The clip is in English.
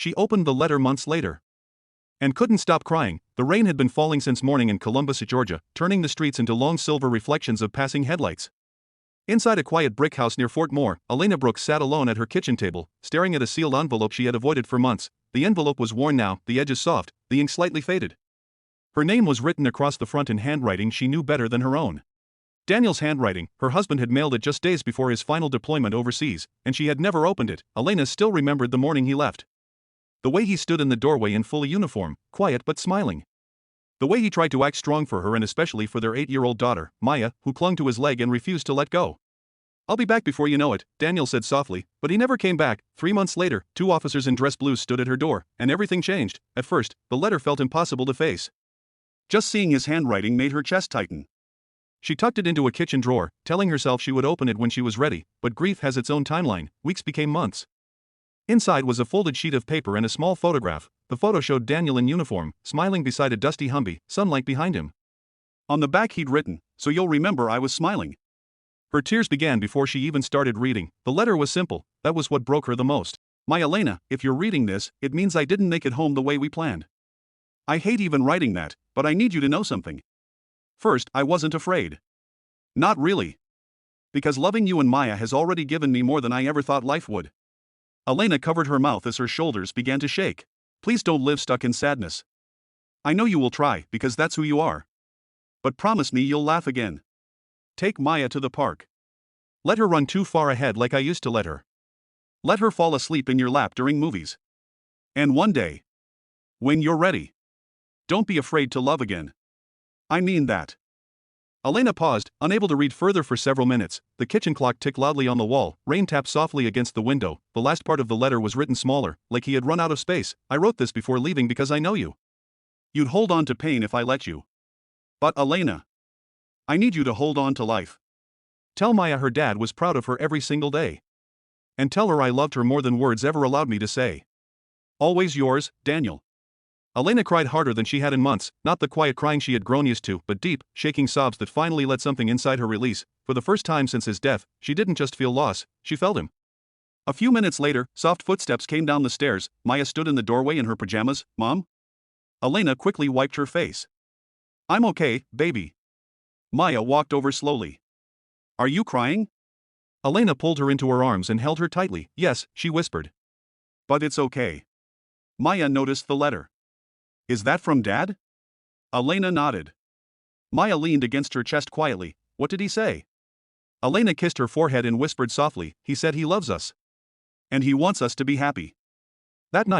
She opened the letter months later and couldn't stop crying. The rain had been falling since morning in Columbus, Georgia, turning the streets into long silver reflections of passing headlights. Inside a quiet brick house near Fort Moore, Elena Brooks sat alone at her kitchen table, staring at a sealed envelope she had avoided for months. The envelope was worn now, the edges soft, the ink slightly faded. Her name was written across the front in handwriting she knew better than her own. Daniel's handwriting. Her husband had mailed it just days before his final deployment overseas, and she had never opened it. Elena still remembered the morning he left. The way he stood in the doorway in full uniform, quiet but smiling. The way he tried to act strong for her and especially for their 8-year-old daughter, Maya, who clung to his leg and refused to let go. "I'll be back before you know it," Daniel said softly, but he never came back. 3 months later, 2 officers in dress blues stood at her door, and everything changed. At first, the letter felt impossible to face. Just seeing his handwriting made her chest tighten. She tucked it into a kitchen drawer, telling herself she would open it when she was ready, but grief has its own timeline. Weeks became months. Inside was a folded sheet of paper and a small photograph. The photo showed Daniel in uniform, smiling beside a dusty Humvee, sunlight behind him. On the back he'd written, "So you'll remember I was smiling." Her tears began before she even started reading. The letter was simple. That was what broke her the most. "My Elena, if you're reading this, it means I didn't make it home the way we planned. I hate even writing that, but I need you to know something. First, I wasn't afraid. Not really. Because loving you and Maya has already given me more than I ever thought life would." Elena covered her mouth as her shoulders began to shake. "Please don't live stuck in sadness. I know you will try, because that's who you are. But promise me you'll laugh again. Take Maya to the park. Let her run too far ahead like I used to let her. Let her fall asleep in your lap during movies. And one day, when you're ready, don't be afraid to love again. I mean that." Elena paused, unable to read further for several minutes. The kitchen clock ticked loudly on the wall, rain tapped softly against the window. The last part of the letter was written smaller, like he had run out of space. "I wrote this before leaving because I know you. You'd hold on to pain if I let you. But Elena, I need you to hold on to life. Tell Maya her dad was proud of her every single day. And tell her I loved her more than words ever allowed me to say. Always yours, Daniel." Elena cried harder than she had in months, not the quiet crying she had grown used to, but deep, shaking sobs that finally let something inside her release. For the first time since his death, she didn't just feel loss, she felt him. A few minutes later, soft footsteps came down the stairs. Maya stood in the doorway in her pajamas. "Mom?" Elena quickly wiped her face. "I'm okay, baby." Maya walked over slowly. "Are you crying?" Elena pulled her into her arms and held her tightly. "Yes," she whispered. "But it's okay." Maya noticed the letter. "Is that from Dad?" Elena nodded. Maya leaned against her chest quietly. "What did he say?" Elena kissed her forehead and whispered softly, "He said he loves us. And he wants us to be happy." That night,